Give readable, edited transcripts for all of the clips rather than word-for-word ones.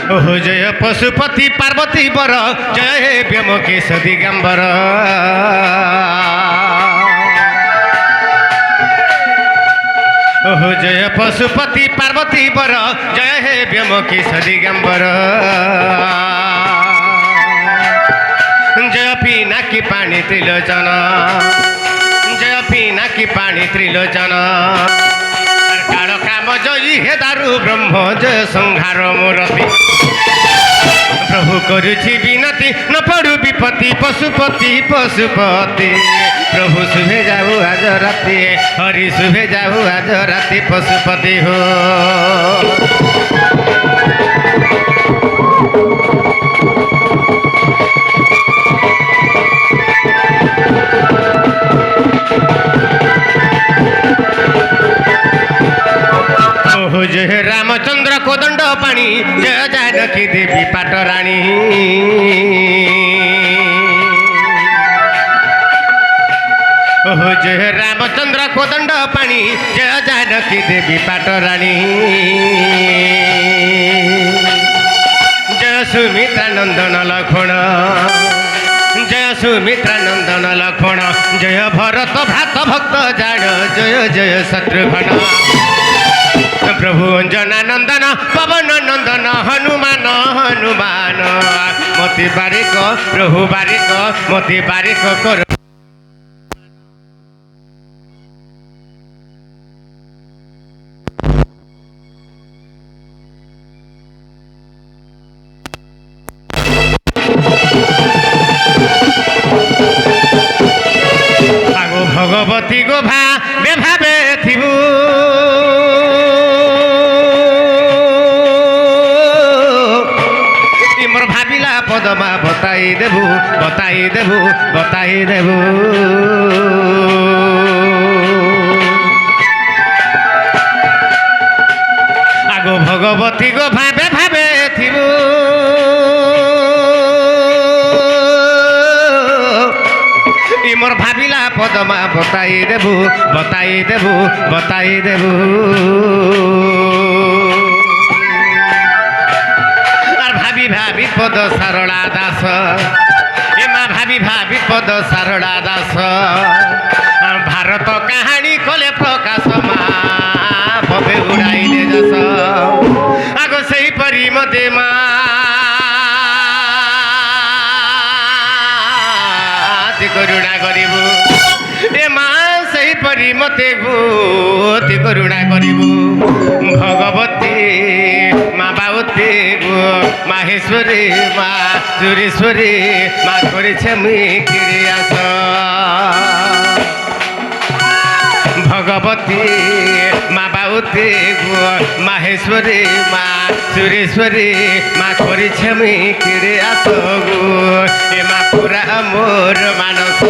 ओहो जय पशुपति पार्वती बर जय हे व्योमकेश दिगंबर ओहो जय पशुपति पार्वती बर जय हे व्योमकेश दिगंबर जय पिनाकी पानी त्रिलोचन जय पिनाकी पानी त्रिलोचन काल काम जयी हे दारु ब्रह्म जय संहार मूर्ति प्रभु करुछि विनती न पड़ू विपत्ति पशुपति पशुपति प्रभु शुभे जाऊ आज राति हरि शुभे जाऊ आज राति पशुपति हो ओहो जय रामचंद्र कोदंड पाणी जय जानकी देवी पाटराणी ओहो जय रामचंद्र कोदंड पाणी जय जानकी देवी पाटराणी जय सुमित्रा नंदन लक्ष्मण जय सुमित्रा नंदन लक्ष्मण जय भरत भ्रात भक्त जान जय जय शत्रुघ्न प्रभु अंजना नंदन पवन नंदन हनुमान हनुमान मति बारिक प्रभु बारिक मति बारिक कर आगो भगवती गो भावे भावे थिबू पदमा बताई देबू बताई देबू बताई देबू आगो भगवती गो भावे भावे थिबू मोर भाविला पदमा बताई देबू बताई देबू बताई देबू भावी पद सारला दास एमा भावी भावी पद सारला दास भारत कहानी कले प्रकाश भवे उड़ाइले जस आगो सही परी मते करुणा करिबू ए सही परी मते करुणा करिबू भगवती माँ बाबती माहेश्वरी माँ सुरेश्वरी माँ क्रियास भगवती माँ बाबती माहेश्वरी माँ सुरेश्वरी माँ क्रियास ए माँ पूरा मोर मानस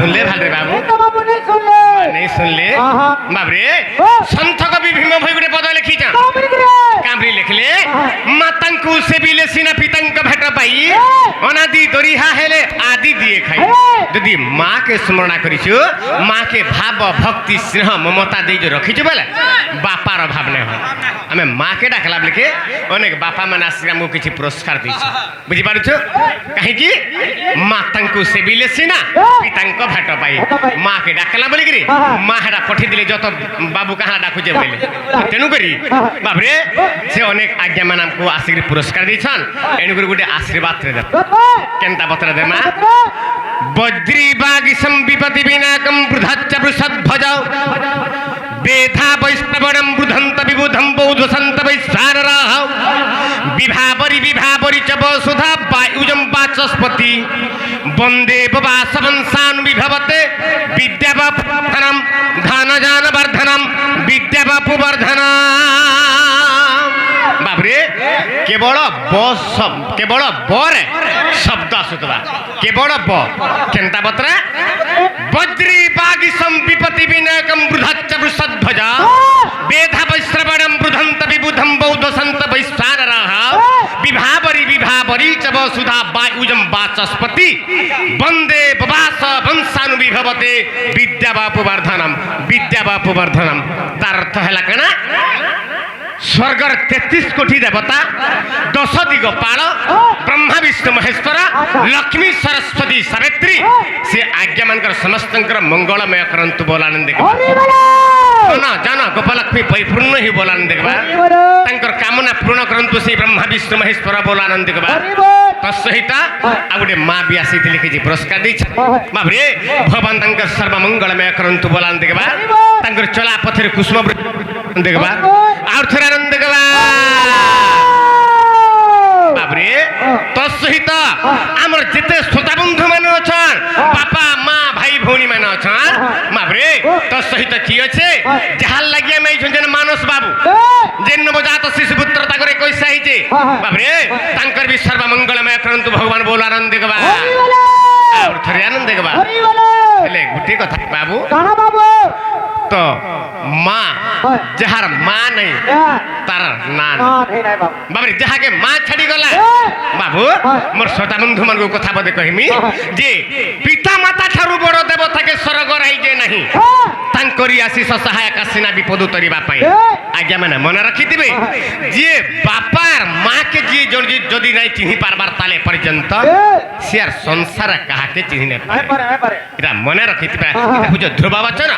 सुनले भाले बाबू नहीं सुनले बाबरे संत कवि भीम भई गुटे पद लिखी जा कामरी लिखले मातांकु सेबिले सिना पितांक भेट पाई अनादि दरिहा हेले आदि दिए खाई यदि माँ के स्मरण करिछु माँ के भाव भक्ति स्नेह ममता दे जो रखिछु बेले बापार भाव नै हो हमें माँ के डाकला लिखे अनेक बापा मन आश्रम को किछि पुरस्कार दैछु बुझि पारुछु काहे कि मातांकु सेबिले सिना पितांक भेट पाई माँ के डाकला बोली करी माँ हेरा पठी दिले जत बाबू कहाँ डाकुजे बोले तेनु करी बाबरे से अनेक आज्ञा मान को आश्रम पुरस्कार दैछन एनु गुटे आशीर्वाद रे दे केनता पत्र दे मा वज्री बागी संविपति विनाकम वृद्धच्च वृषध्वज वेधा वैष्णवणं वृद्धंत विबुधं बौद्धसंत वैश्वानराः विभावरी च वसुधा वायुजं वाचस्पति वन्दे ववासवंशानुविभवते विद्यावापुवर्धनं धनजानवर्धनं विद्यावापुवर्धनं बाबरे केवल केवल बरे शब्द आसुतबा केवल ब केनता पत्रा वज्री बागी संविपति विनाकम वृद्धच्च वृषध्वज वेधा वैश्रवणं वृद्धंत विबुधं बौद्धसंत वैश्वानराः विभावरी च वसुधा वायुजं वाचस्पति वन्दे ववास वंशानुविभवते विद्यावापुवर्धनं तार अर्थ है कना स्वर्गर 33 कोटी देवता 10 दिगपाल ब्रह्मा विष्णु महेश्वर लक्ष्मी सरस्वती सावित्री से आज्ञा मानकर समस्तंकर मंगलमय करंतु बोलानंद जाना गोपालक्ष्मी परिपूर्ण ही बोलानंद देखबा तंकर कामना पूर्ण करंतु से ब्रह्मा विष्णु महेश्वर बोलानंद देखबा तत्सहित आ गुटे मां भी आसी थी लिखी पुरस्कार दी बाबरे भगवान तंकर सर्व मंगलमय करंतु बोलानंद देखबा तंकर चला पथरे कुसुम देखबा और थोड़ा आनंद देखबा बाबरे तत्सहित आमर जिते श्रोता बंधु मान अछन बापा मां भाई भौणी मान अछन बाबरे तत्सहित की अछि जहाल लागि मैं जन मानस बाबू जेन नवजात शिशु पुत्र ताकर 21 आइचे बाबरे तांकर भी सर्व मंगलमय करंतु भगवान बोल आनंद देखबा और थोड़ा आनंद देखबा ले गुटे कथा बाबू काना बाबू तो माँ जहार माँ नहीं तार नान बाबरे जहा के माँ छाड़ी गला बाबू मोर श्रोता बंधु मन को कथा बदे कहमी जे पिता माता ठारू बड़ देवता के स्वर्ग रही जे नहीं तांकरी आशीष सहायक आसीना विपद उतरिबा पई आज्ञा माने मन रखिथिबे जे बापार माँ के जी जदी नहीं चिन्हि पारबार ताले पर्यंत सियार संसार कहा के चिन्हि पारे इरा मन रखिथिबा इरा बुझ ध्रुव वचन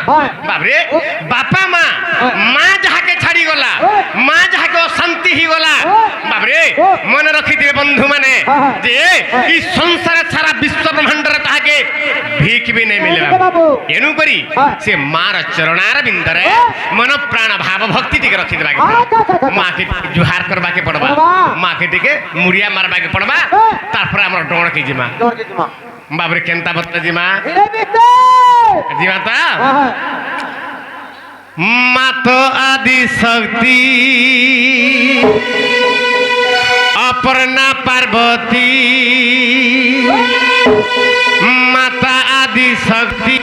बाबरे बापा माँ जहा के छाड़ी गला माँ जहा के अशांति ही गला बाबरे मन रखिथिबे बंधु माने जे ई संसार सारा विश्व ब्रह्मांड रे ताहा के भीख भी नहीं मिले एनु करी से मार चरणार बिंदरे मन प्राण भाव भक्ति टिके रखि देबा के माँ के जुहार करबा के पड़बा माँ के टिके मुड़िया मारबा के पड़बा तारपर हमर डोण के जिमा बाबरे केनता बत्ता जिमा जिमा मात आदि शक्ति अपर्णा पार्वती माता आदि शक्ति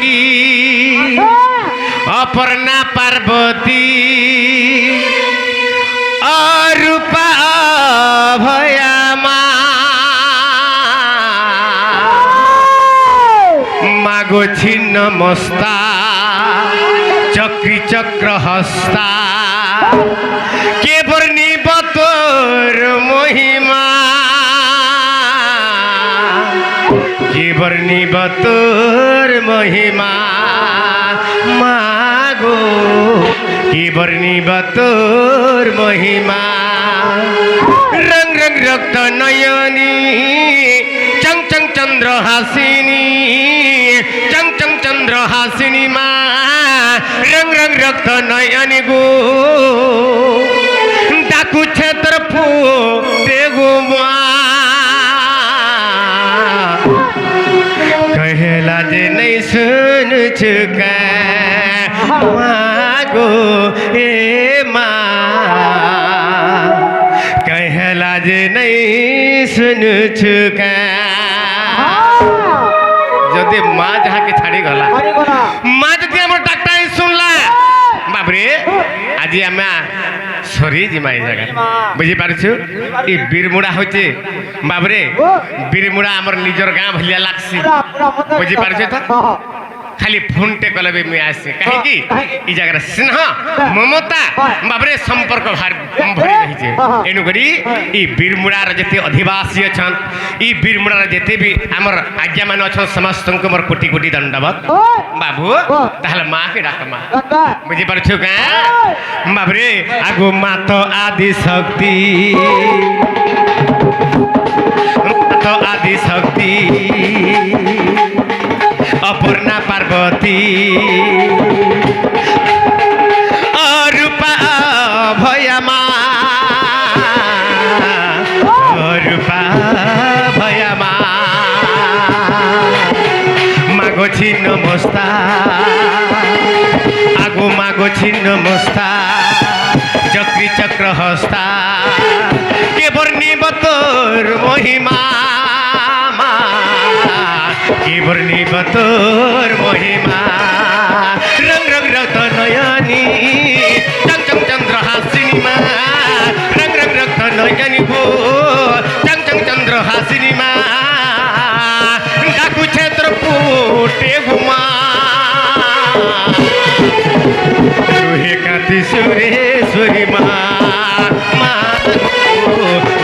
अपर्णा पार्वती अरूपा अभया मागो छिन्न मस्ता चक्री चक्र हस्ता के बरनी बतोर महिमा के बरनी बतोर महिमा मागो के बरनी बतोर महिमा रंग रंग रक्त नयनी चंग चंग चंद्र हासिनी चंग चंग चंद्र हासिनी माँ रंग रंग रक्त नयनी गो डाकू क्षेत्र फूटे गो कहेला जे नहीं सुन चुका मागो ए माँ कहेला जे नहीं सुन चुका जदि माँ जहाँ के छाड़ी गला माँ जदि हमर डाक्टर सुनला बाबरे आज आम सरी जिमा ए जगह बुझी पारछु ई बीरमुड़ा होचे बाबरे बीरमुड़ा हमर निजर गाँ भलिया लागसी बुझी पारछु त खाली फोन टे कले भी मैं आसी कहीं की ई जगह स्नेह ममता बाबरे संपर्क भरी रही छे एनु करी ई बीरमुड़ा रे जते अधिवासी अछन ई बीरमुड़ा रे जते भी हमर आज्ञा मान अछन समस्त को मोर कोटि कोटि दंडवत बाबू ताहले मां के डाक मां बुझी परछु का बाबरे आगो मातो आदि शक्ति पार्वती रूपा भयमा रूपा भयमा मागो छिन्न मस्ता आगो मागो छिन्न मस्ता चक्री चक्र हस्ता के वर्णिब तोर महिमा के वर्णिब तोर महिमा रंग रंग रक्त नयनी चंग चंग चंद्र हासिनीमा रंग रंग रक्त नयनी भो चंग चंग चंद्र हासिनीमा डाकू क्षेत्र पुटे घुमा रुहे काती सुरेश्वरी माँ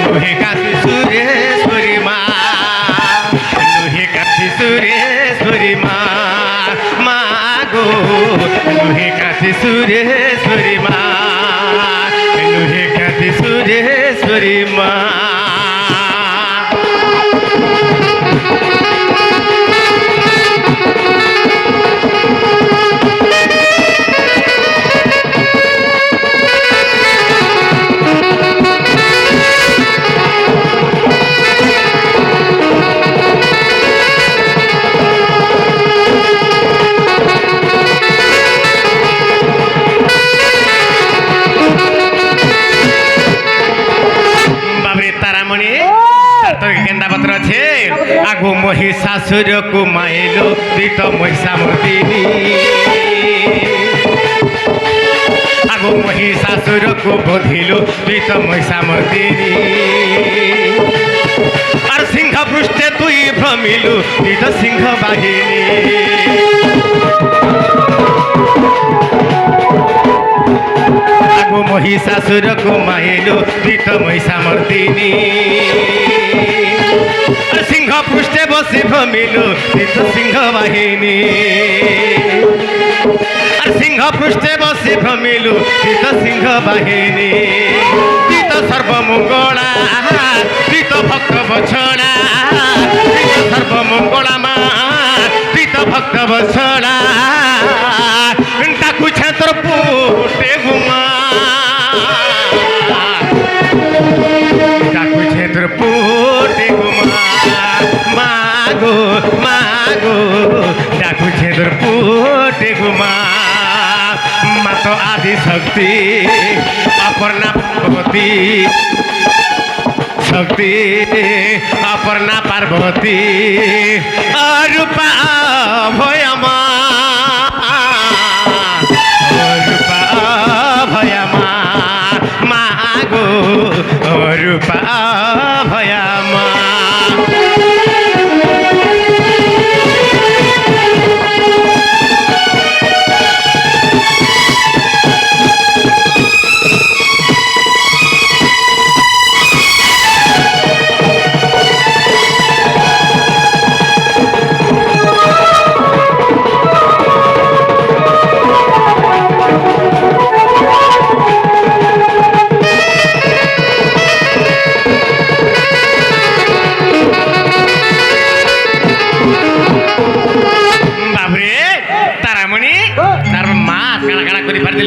रुहे काती सुरेश्वरी माँ रुहे काती सुरेश्वरी माँ गो रुहे काती सुरेश्वरी माँ रुहे काती सुरेश्वरी माँ आगो महिषासुर को माइलो दीत महिषामर्दिनी आगो महिषासुर को बधिलो दीत महिषामर्दिनी और सिंह पृष्ठे तुई भ्रमिलु दीत सिंह बाहिनी आगो महिषासुर को माइलो दीत महिषामर्दिनी सिंह पृष्ठे बसी भ्रमिलु दीत सिंह बाहिनी सिंह पृष्ठे बसी भ्रमिलु दीत सिंह बाहिनी दीत सर्वमंगला दीत भक्त बछड़ा दीत सर्वमंगला माँ दीत भक्त बछड़ा डाकू क्षेत्र पुटे घुमा डाकू क्षेत्र पुटे घुमा मागो मागो डाकू क्षेत्र पुटे घुमा मातो आदि शक्ति अपर्णा पार्वती शक्ति अपर्णा पार्वती रूपा भयमा रूपा भयमा मागो रूपा भयमा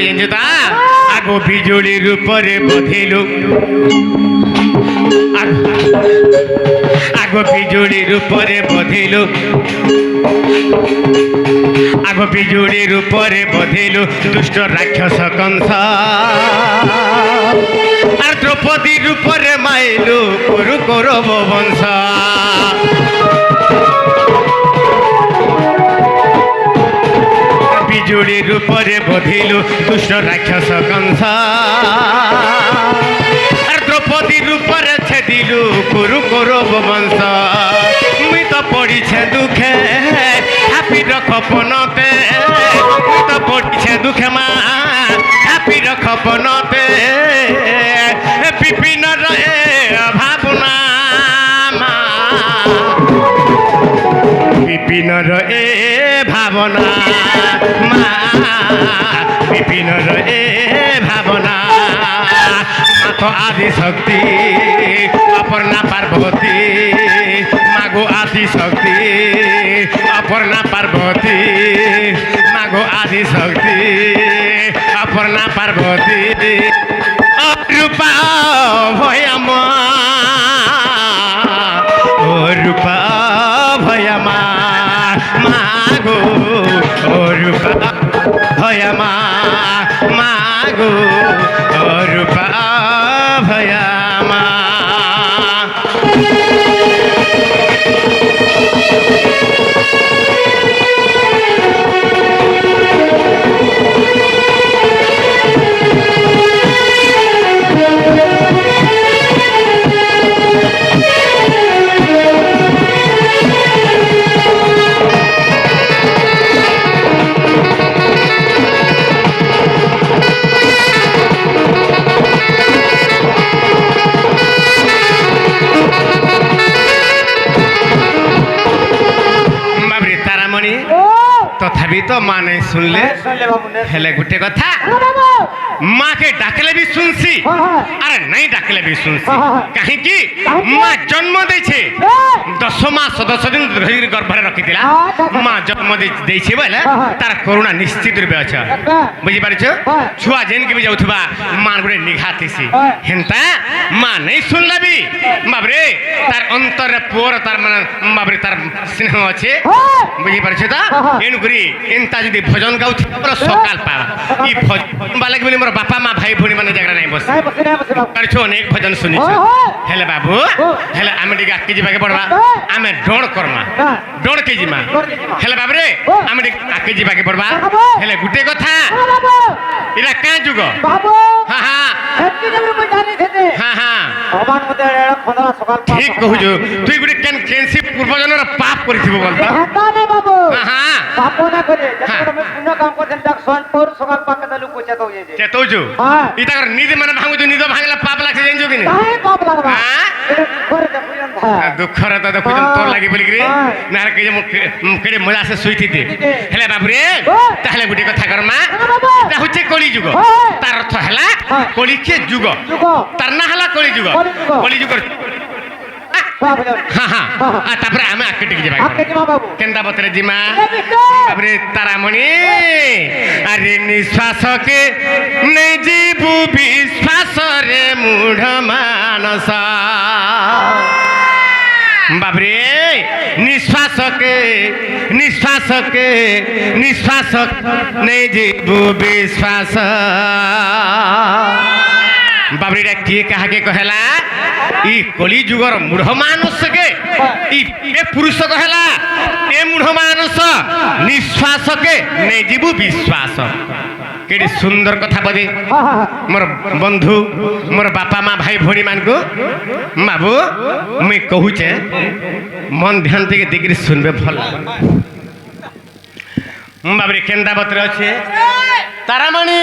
आगो बिजुली रूपरे बधिलु आगो बिजुली रूपरे बधिलु आगो बिजुली रूपरे बधिलु दुष्ट राक्षस कंस और द्रौपदी रूपरे माइलु कुरु कौरव वंश बिजुली रूपरे बधिलु दुष्ट राक्षस कंस द्रौपदी रूपरे छेदिलु कुरु कौरव वंश मुई तो पड़ी छे दुखे हापी रख पनते मुई तो पड़ी छे दुखे माँ हापी रख पनते विपिन रहे भावना विपिन रहे भावना विपिन रे भावना माथ आदि शक्ति अपर्णा पार्वती मागो आदि शक्ति अपर्णा पार्वती আদি শক্তি অপর্ণা পার্বতী রূপা ভয়ামা ও রূপা ভয়ামা মাগো ও রূপা ভয়ামা মাগো ও রূপা ভয়ামা তথাপি তো মা নাই শুনলে হেলে গোটে কথা মাকে ডাকলে বি শুনছি আরে নাই ডাকলে বি শুনছি কাহিকি মা জন্ম দেইছে 10 মাস 10 দিন ধরি গর্ভরে রাখিলা মা জন্ম দেইছে বলে তার করুণা নিশ্চিত রূপে আছে বুঝি পারিছ ছুয়া যেন কি যাউথবা মা গুড়ে নিঘাতিছি হেনতা মা নাই শুনলা বি বাবরে তার অন্তরে পুর তার মানে বাবরে তার স্নেহ আছে বুঝি পারিছ তা এনু করি এনতা যদি ভজন গাউথ সকাল পাওয়া ই ভজন বালাক বলি মোর বাপা মা ভাই ভউনি মানে জায়গা নাই বসে পারিছ অনেক ভজন শুনিছ হেলে বাবু হেলে আমি টিকে আকি যাকে পড়বা আমি ডোণ করমা ডোণ কে জিমা হেলে বাবরে আমি টিকে আকি যাকে পড়বা হেলে গুটে কথা এরা কা যুগ হ্যাঁ হ্যাঁ হ্যাঁ হ্যাঁ ঠিক কহুছু তুই গুটে কেন কেনসি পূর্বজনর পাপ করিথিব বলতা হ্যাঁ হ্যাঁ পাপ না করে যেটা পুণ্য কাম করছেন তাক সন্তর সকাল পাকে দালু কোচা তো যে চেতৌছু ইটা কর নিজে মানে ভাঙুছু নিজ ভাঙলা পাপ লাগছে জানছু কি না কাহে পাপ লাগবা হ্যাঁ দুঃখরে তো দেখুছন তোর লাগি বলি রে না কে যে কেড়ে মজা সে শুইতিতে হেলে বাবুরে তাহলে গুটে কথা করমা এটা হচ্ছে কলি যুগ তার অর্থ হেলা কলিকে যুগ তার না হেলা কলি যুগ কলি যুগ হ্যাঁ হ্যাঁ তারপরে আমি আকে টিকে যাবা কেন্দা বতরে জিমা তারপরে তারামণি আরে নিঃশ্বাসকে নেই জীবু বিশ্বাসরে মূঢ় মানস বাবরে নিঃশ্বাসকে নিঃশ্বাসকে নিঃশ্বাস নেই জীবু বিশ্বাস বাবরিটা কিଏ କାହାକେ କହେଲା ଇ କଳି ଯୁଗର ମୂଢ଼ ମାନସକେ ଇ ପୁରୁଷ କହେଲା ଏ ମୂଢ଼ ମାନସ ନିଶ୍ୱାସକେ ନେଇଯିବୁ ବିଶ୍ୱାସ କେଡେ ସୁନ୍ଦର କଥା ବଦେ ମୋର ବନ୍ଧୁ ମୋର ବାପା ମା ଭାଇ ଭଉଣୀ ମାନଙ୍କୁ ବାବୁ ମୁଇଁ କହୁଛେ ମନ ଧ୍ୟାନ ଟିକେ ଦେଇକିରି ଶୁଣବେ ଭଲ ବାବରେ କେନ୍ଦା ବତରେ ଅଛେ ତାରାମଣି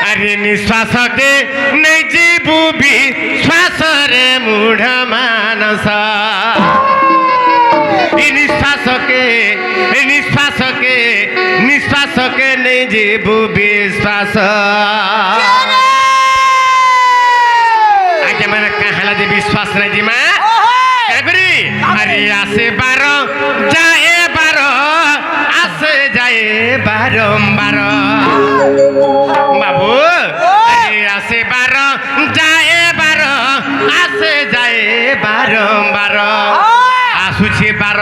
আরে নিঃশ্বাসকে নেই জীবু বিশ্বাসরে মূঢ় মানস নিঃশ্বাসকে নিঃশ্বাসকে নিঃশ্বাসকে নেই জীবু বিশ্বাস আগে মানে কাহালা যে বিশ্বাস নাই জিমা এগুরি আরে আসে বার যায় বার আসে যায় বারম্বার বাবু আসে বার যায় বার আসে যায় বারম্বার আসুছে বার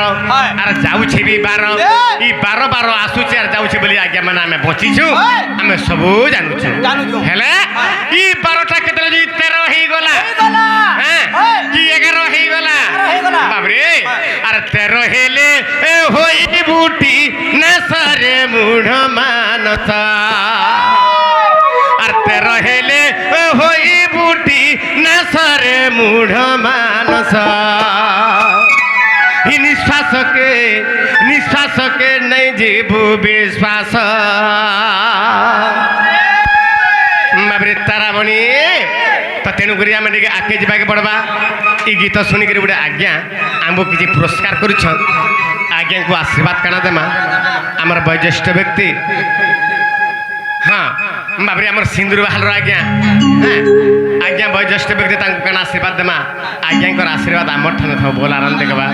আর যাউছে বি বার ই বার বার আসুছে আর যাউছে বলি আজ্ঞা মানে আমি বচিছু আমি সবু জানুছু হেলে ই 12টা কেতলে যদি 13 হই গলা হ্যাঁ কি 11 হই গলা বাবরে আর 13 হেলে হই বুটি নসরে মূঢ় মানস আর 13 হেলে হই বুটি নসরে মূঢ় মানস নিঃশ্বাসকে নাই জীবু বিশ্বাস বাবরে তারামণি তো তেণুকরি আমি টিকে আগে যাকে পড়বা এই গীত শুনিকি গোটে আজ্ঞা আমি কিছু পুরস্কার করছ আজ্ঞাকে আশীর্বাদ কাଣା দেমা আমার বয়োজ্যেষ্ঠ ব্যক্তি হ্যাঁ বাবরে আমার সিন্দুর বাহালর আজ্ঞা হ্যাঁ আজ্ঞা বয়োজ্যেষ্ঠ ব্যক্তি তাকে কাଣା আশীর্বাদ দেমা আজ্ঞাঙ্কর আশীর্বাদ আমার ঠানে থাও বল আনন্দ দেখবা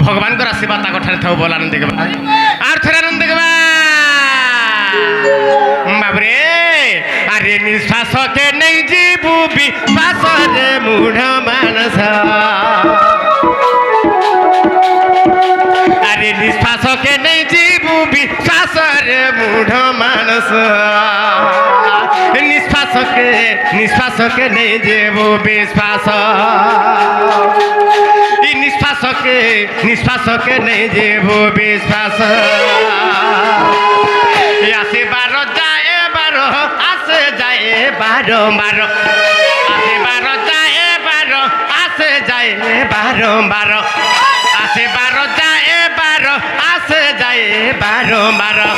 ভগবানଙ୍କର ଆଶୀର୍ବାଦ ତାଙ୍କ ଠାରେ ଥାଉ ବୋଲ ଆନନ୍ଦ ଦେଖିବା। ଭଗବାନଙ୍କର ଆଶୀର୍ବାଦ ତାଙ୍କ ଠାରେ ଥାଉ ବୋଲ ଆନନ୍ଦ ଦେଖିବା। আর ଥରେ ଆନନ୍ଦ ଦେଖିବା। 1 2 3 4 5 6 7 8 9 10 11 12 আসে যায় 12 আসে যায় 12 আসে যায় 12 আসে যায় 12 আসে যায় 12 अरे निश्वास के नहीं जीवू विश्वास रे मूढ़ मानस अरे निश्वास के नहीं जीवू विश्वास रे मूढ़ मानस निश्वास के नहीं जीवू विश्वास निश्वास के नहीं जीवू विश्वास आसे बारो जाए बारो आसे जाए बारो बारो आसे बारो जाए बारो आसे जाए बारो बारो आसे बारो जाए बारो आसे जाए बारो बारो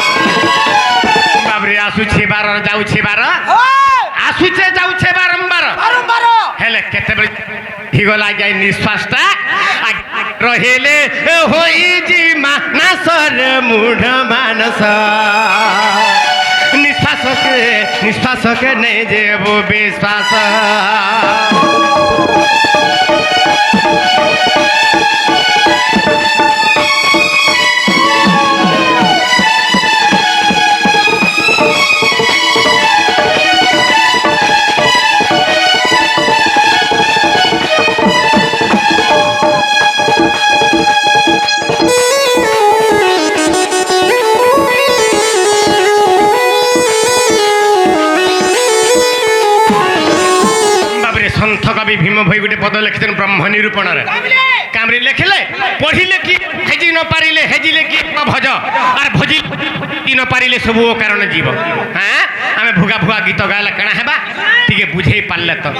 बाबरे आसुछे बारो जाउछे बारो आसुछे जाउछे बारंबार बारंबार हेले केतेबेले हिगला जाय निश्वासटा रहेले होई जी मानसर मूढ़ मानस निश्वास के नहीं जेबो विश्वास कवि भीम भई गोटे पद लिखिन ब्रह्म निरूपण कामरी लिखिले पढ़िले कि हेजी न पारिले हेजिले कि भज आर भजी न पारिले सब कारण जीव हाँ आम भुगा भुगा गीत गाला कणा हेबा टिके बुझे पारले तो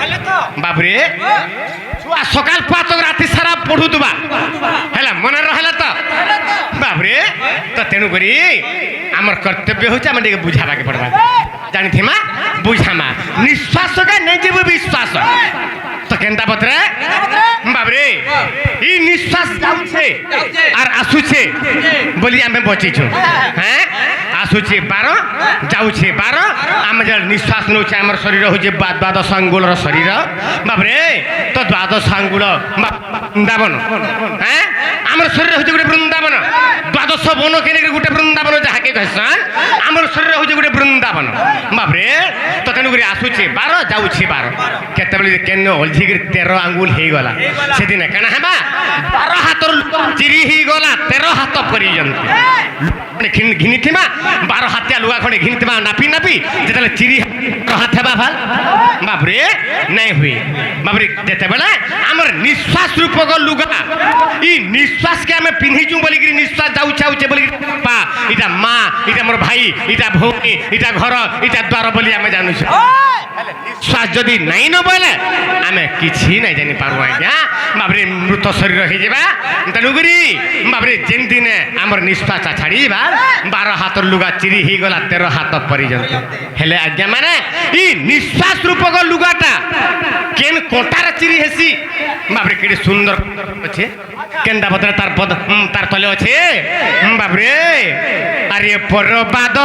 बाबरे छुआ सकाल पात राति सारा पढ़ुतबा हैला मन रहला तो बाबरे तो तेणु करी आमर कर्तव्य होचे हम टिके बुझाबा के पड़बा जानि थिमा बुझामा निश्वास का नहीं जीव विश्वास तो केंता पत्रे बाबरे ई निश्वास जाउछे आर आसुछे बोली आमे बचिछु हैं आसुछे 12 जाउछे 12 आम जे निश्वास नउछे हमर शरीर होजे द्वादश अंगुल रो शरीर बाबरे तो द्वादश अंगुल वृंदावन हैं हमर शरीर होजे गुटे वृंदावन द्वादश वन केने गुटे वृंदावन जहाके कहसन हमर शरीर होजे गुटे वृंदावन बाबरे तो तेनु करी आसुछे 12 जाउछे 12 केतेबेले केन ओलझी 13 आंगुल हे गला से दिन कना हेबा 12 हाथ चिरी ही गला 13 हाथ पर्यंत घिनी थिमा 12 हाथिया लुगा खणे घिनी थिमा नापी नापी जेतले चिरी हाथ हेबा भाल बाबरे नहीं हुई बाबरे जेते बेला हमर निश्वास रूप को लुगा ई निश्वास के हमें पिन्ही जू बोली निश्वास जाउ छाउचे बोली पा इटा मां इटा मोर भाई इटा भौनी इटा घर इटा द्वार बोली हमें जानू श्वास जदि नहीं न बोले आमे किछि नहीं जानि पारु आज्ञा बाबरे मृत शरीर हे जेबा तेनुकरी बाबरे जेन दिन हमर निश्वास छाड़ीबा 12 हाथ लुगा चिरी ही गला 13 हाथ पर्यंत हेले आज्ञा माने ई निश्वास रूप को लुगाटा केन कोटार चिरी हेसी बाबरे केडी सुंदर अछि केंदा बदरे तार पद तार तले अछि बाबरे अरे परबाद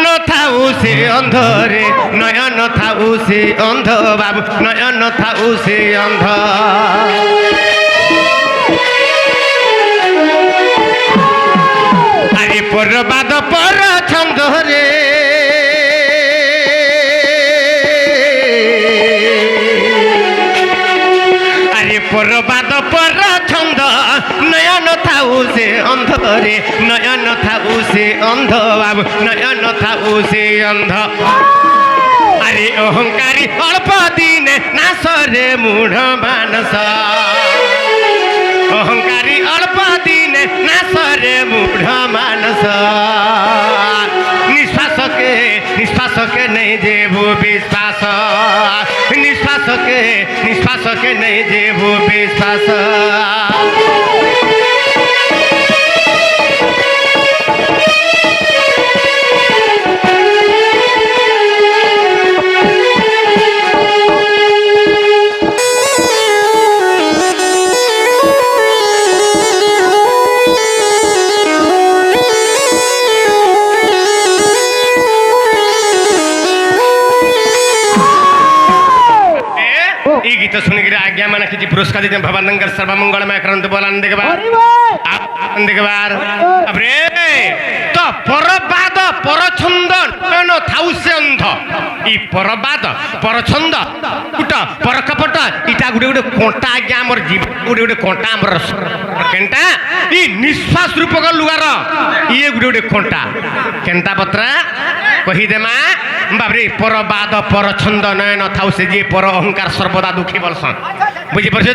न थाऊ से अंधरे नयन थाऊ से अंध बाबू नयन थाऊ से अंध अरे परबाद पर छंद रे अरे परबाद पर छंद नयन थाऊ से अंध रे नयन थाऊ से अंध बाबू नयन थाऊ से अंध अरे अहंकारी अल्प दिन नासरे मूढ़ मानस अहंकारी अल्प दिन नासरे मूढ़ मानस निश्वास के नहीं जेबू विश्वास निश्वास के नहीं जेबू विश्वास गीत सुनिक आज्ञा माना कि पुरस्कार देते भगवान सर्वमंगलमय करंत बोला नंद के बार अब रे তো পরবাদ পরছন্দ নয়ন থাউ সে অন্ধ। ই পরবাদ পরছন্দ কুট পরকপট ইটা গুটে গুটে কଣ୍ଟା আজ্ঞা আমার জীবন গুটে গুটে কଣ୍ଟା আমার কেনটা ই নিঃশ্বাস রূপক লুগার ইয়ে গুটে গুটে কଣ୍ଟା কেনটা পত্রা কহিদেমা বাবরে পরবাদ পরছন্দ নয়ন থাউ সে যে পর অহংকার সর্বদা দুঃখী বলসন। বুঝিপারছ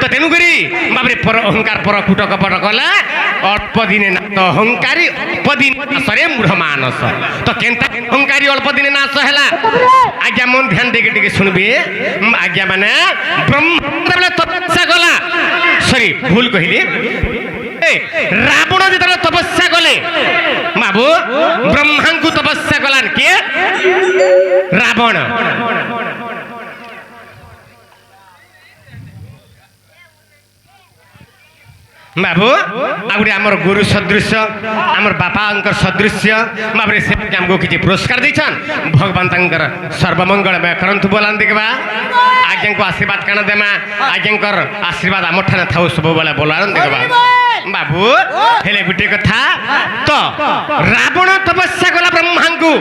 তো তেণুকরি বাবরে পর অহংকার পর কুট কপট কলে অল্প দিনে না তো অহংকারী অল্প দিন নাশরে মূঢ় মানস। তো কেনটা অহংকারী অল্প দিনে নাশ হেলা আজ্ঞা মন ধ্যান দেখে টিকে শুনবি আজ্ঞা মানে ব্রহ্মা তপস্যা কলা সরি ভুল কহিলি রাবণ যেতবে তপস্যা কলে বাবু ব্রহ্মাঙ্কু তপস্যা কলান কে রাবণ। বাবু আগুড়ি আমার গুরু সদৃশ্য আমার বাপাঙ্কর সদৃশ্য বাবরে সে আমাকে কিছু পুরস্কার দিয়েছেন ভগবান তাঙ্কর সর্বমঙ্গলময় করন্তু বলান দেখবা আজ্ঞাঙ্কু আশীর্বাদ কাণ দেমা আজ্ঞাঙ্কর আশীর্বাদ আমার ঠানে থাউ সবুবেলে বলান দেখবা। বাবু হেলে গোটে কথা তো রাবণ তপস্যা কলা ব্রহ্মাঙ্কু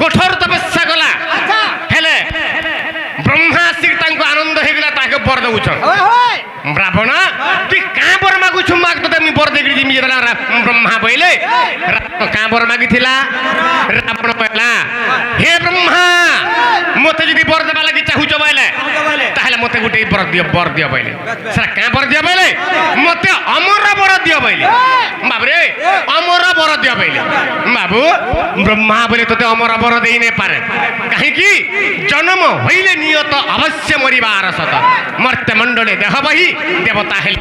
কঠোর তপস্যা কলা হেলে ব্রহ্মা আসিক তাঙ্কু আনন্দ হয়ে গেলা তাকে বর দেউছন। রাবণ তুই কাঁ বর মাগুছু মাগ তোতে আমি বর দেগি দিমি যেতলা ব্রহ্মা বইলে কাঁ বর মাগিছিলা রাবণ কইলা হে ব্রহ্মা মতে যদি বর দেবা লাগি চাহুছ বইলে তাহলে মতে গুটে বর দিও বইলে সেটা কাঁ বর দিও বইলে মতে অমর বর দিও বইলে বাবরে অমর বর দিও বইলে। বাবু ব্রহ্মা বলে তোতে অমর বর দেই নে পারে কাহিকি জন্ম হইলে নিয়ত অবশ্য মরিবার সত মর্ত্য মণ্ডলে দেহ বহি দেবতা হেল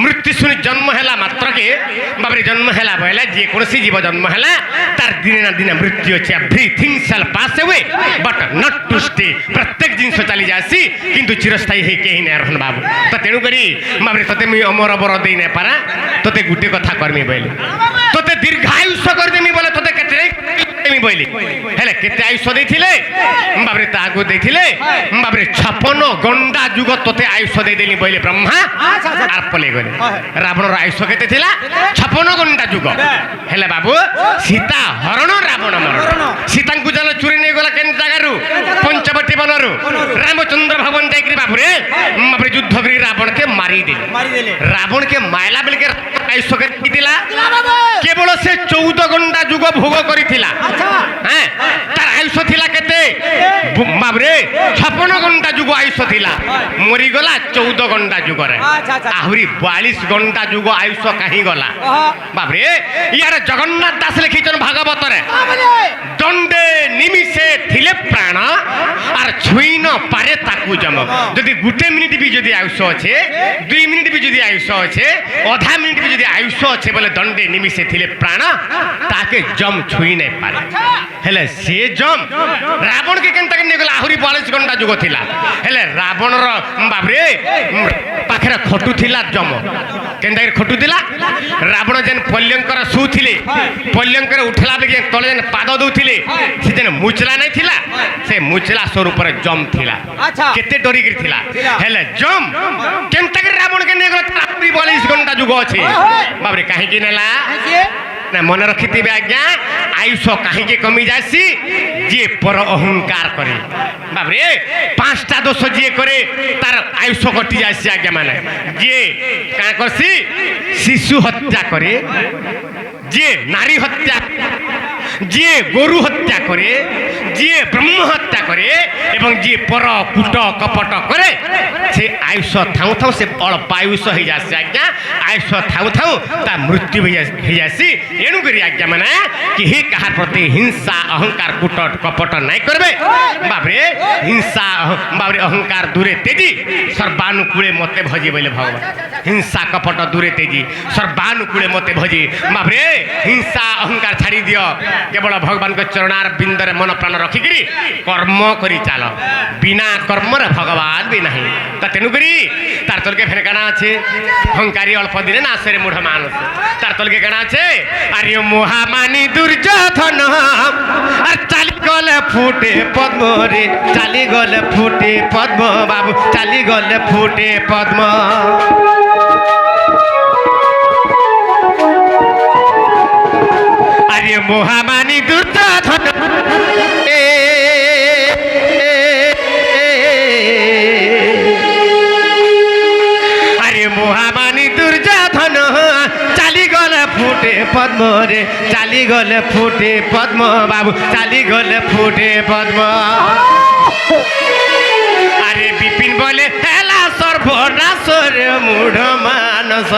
মৃত্যু শুনি জন্ম হেলা মাত্রকে বাবরে জন্ম হেলা বইলে যে কোনসি জীব জন্ম হেলা তার দিনে না দিনে মৃত্যু আছে everything shall pass away but not to stay প্রত্যেক জিনিস চালি যাসি কিন্তু চিরস্থায়ী হই কেহি না রহন বাবু। তো তেণু করি বাবরে তোতে মুই অমর বর দেই না পারা তোতে গুটে কথা করমি বইলে তোতে দীর্ঘায়ুষ্য করে দেমি বলে তোতে কেতে দেমি বইলি হেলে কেতে আয়ুষ্য দেইছিলে বাবরে তা আগু দেইছিলে বাবরে 56 গন্ডা যুগ তোতে আয়ুষ্য দেই দেলি বইলে ব্রহ্মা আর পলে গলে। রাবণর আয়ুষ্য কেতে ছিলা 56 গন্ডা যুগ হেলে বাবু সীতা হরণ রাবণ মরণ সীতাঙ্কু জাল চুরি নেই গলা কেন জাগারু পঞ্চবটী বনরু রামচন্দ্র ভবন যাইকি বাবুরে বাবরে যুদ্ধ করি রাবণকে মারি দিলে। রাবণকে মাইলা বেলকে আয়ুষ্য কেতে দিলা কেবল সে 14 গন্ডা যুগ ভোগ করিছিলা হ্যাঁ তার আয়ুষ্য ছিলা কেতে বাবরে 56 ঘন্টা যুগ আয়ুষ্য ছিলা মরিগলা 14 ঘন্টা যুগরে আহুরি 42 ঘন্টা যুগ আয়ুষ্য কাহি গলা বাবরে ইয়ার জগন্নাথ দাস লিখিছেন ভাগবতরে দণ্ডে নিমিষে থিলে প্রাণ আর ছুঁই ন পারে তাকু জম। যদি গোটে মিনিট বি যদি আয়ুষ্য আছে 2 মিনিট বি যদি আয়ুষ্য আছে অধা মিনিট বি যদি আয়ুষ্য আছে বলে দণ্ডে নিমিষে থিলে প্রাণ তাকে জম ছুঁই নাই পারে হেলে সে জম রাবণ কে কেন তাকে নিয়ে গলা আহুরি 42 ঘন্টা যুগ ଥିଲା হেলে রাবণর বাবরে পাখরে খটু ଥିଲା জম কেনটা খটু ଥିଲା রাবণ যেন পল্যঙ্কর শুଥିଲେ পল্যঙ্কর উঠলা বেগে তলে যেন পাদ দউଥିଲେ সে যেন মুচলা নাই ଥିଲା সে মুচলা স্বরূপরে জম ଥିଲା কেতে ডরিকি ଥିଲା হেলে জম কেনটা রাবণ কে নিয়ে গলা 42 ঘন্টা যুগ আছে বাবরে কাহিকি নেলা না মনে রখিথিবে আজ্ঞা আয়ুষ কাহিকি কমি যাসি যে পর অহংকার করে বাবরে 5টা দোষ যে করে তার আয়ুষ কটি যাসি আজ্ঞা মানে যে কাঁ করছি শিশু হত্যা করে যে নারী হত্যা যে গরু হত্যা করে যে ব্রহ্ম হত্যা করে এবং যে পর কুট কপট করে সে আয়ুষ থাউ থাউ সে অল্প আয়ুষ হয়ে যাচ্ছে আজ্ঞা আয়ুষ থাউ থাউ তা মৃত্যু হয়ে যাচ্ছি এণু করি আজ্ঞা মানে কেহি কাহার প্রতি হিংসা অহংকার কুট কপট নাই করবে বাবরে হিংসা বাবরে অহংকার দূরে তেজি সর্বানুকূলে মতে ভজি বলে ভগবান হিংসা কপট দূরে তেজি সর্বানুকূলে মতে ভজি বাবরে হিংসা অহংকার ছাড়ি দিও কেবল ভগবান চরणार বিন্দরে মন প্রাণ রখিকি কর্ম করি চাল বিনা কর্মরে ভগবান বি না তা তেণুকরি তার তলকে ফের কানা আছে অহংকারী অল্প দিনে না আসে মূঢ় মানুষ তার তলকে কানা আছে আরে মহামানী দুর্যোধন আর চালি গলে ফুটে পদ্ম রে চালি গলে ফুটে পদ্ম বাবু চালি গলে ফুটে পদ্ম মহামানী দুর্যোধন আরে মহামানী দুর্যোধন চালি গলে ফুটে পদ্ম রে চালি গলে ফুটে পদ্ম বাবু চালি গলে ফুটে পদ্ম আরে বিপিন বলে হেলা সর্বনাশ রে মূঢ় মানস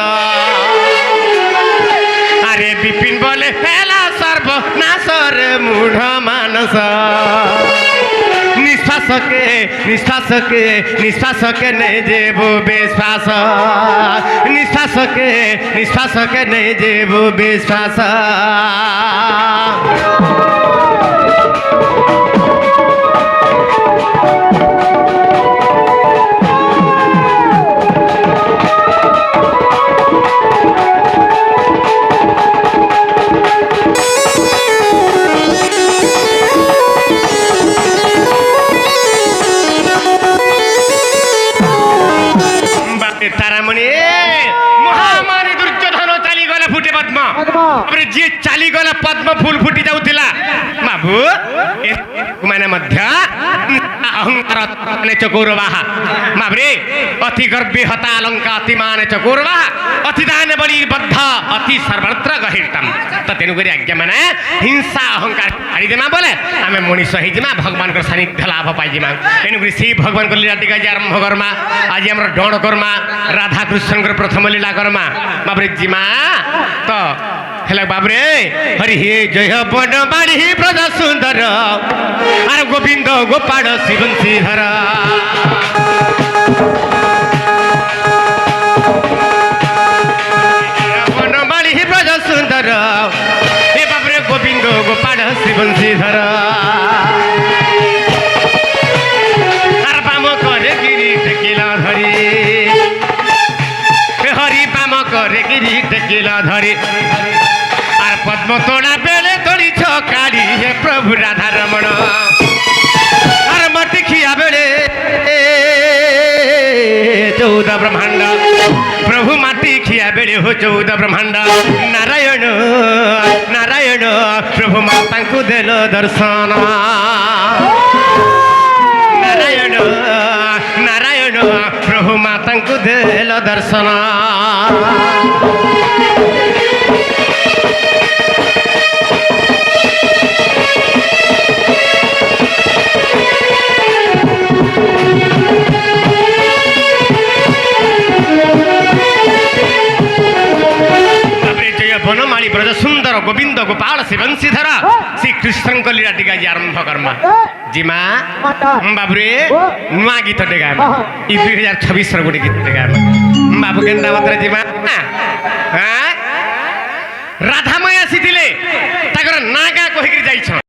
আরে বিপিন বলে হেলা সর্বনাশ রে মূঢ় মানস নিঃশ্বাসকে নেই দেব বিশ্বাস নিঃশ্বাসকে নেই দেব বিশ্বাস তারামণি মহামানী দুর্যোধন চালিগলা ফুটে পদ্ম যে চালিগলা পদ্ম ফুল ফুটি যাଉଥିଲା ବାବୁ ମାନେ ମଧ୍ୟ ଅହଙ୍କାର ଚକୌରବାହା ବାବୁରେ ଅତି ଗର୍ବି ହତା ଅଲଙ୍କା ଅତି ମାନେ ଚକୌରବାହା ଅତି ଦାନ ବଳି ବଦ୍ଧ ଅତି ସର୍ବତ୍ର ଗହିର୍ତ୍ତମ ତ ତେଣୁକରି ଆଜ୍ଞା ମାନେ ହିଂସା ଅହଙ୍କାର ଛାଡ଼ିଦେମା ବୋଲେ ଆମେ ମଣିଷ ହେଇଯିମା ଭଗବାନଙ୍କର ସାନ୍ନିଧ୍ୟ ଲାଭ ପାଇଯିମା ତେଣୁକରି ସେଇ ଭଗବାନଙ୍କ ଲୀଳା ଟିକେ ଆଜି ଆରମ୍ଭ କର୍ମା ଆଜି ଆମର ଡଣ କର୍ମା ରାଧାକୃଷ୍ଣଙ୍କର ପ୍ରଥମ ଲୀଳା କର୍ମା ବାବୁରେ ଜିମା ତ ହେଲା ବାବୁରେ ହରି ହେ ଜୟ ବନ ବାଣୀ ବ୍ରଜ ସୁନ୍ଦର ଆର ଗୋବିନ୍ଦ ଗୋପାଳ ଶିବଂଶୀଧର ବନ ବାଣୀ ବ୍ରଜ ସୁନ୍ଦର ଏ ବାବୁରେ ଗୋବିନ୍ଦ ଗୋପାଳ ଶିବଂଶୀଧର আর বাম করে গিরি টেকিলা ধরি হরি বাম করে গিরি টেকিলা ধরি আর পদ্ম তোড়া বেড়ে তোড়িছ কাড়ি হে প্রভু রাধা রমণ আর মতি খিয়া বেড়ে 14 ব্রহ্মাণ্ড প্রভু মাটি খিয়া বেড়ে হো 14 ব্রহ্মাণ্ড নারায়ণ নারায়ণ প্রভু মাতাঙ্কু দেল দর্শন নারায়ণ নারায়ণ প্রভু মাতাঙ্কু দেল দর্শন বনমালী ব্রজ সুন্দর গোবিন্দ গোপাল শিবংশীধর শ্রীকৃষ্ণଙ୍କ লীলা টিকা আরম্ভ কর্মা জিমা বাবুরে নূয়া গীত ଟେ ଗାମ ଇ 2026 ର ଗୋଟେ ଗୀତ ଟେ ଗାମ ବାବୁ କେନ୍ତା ମାତ୍ର ଜିମା ରାଧା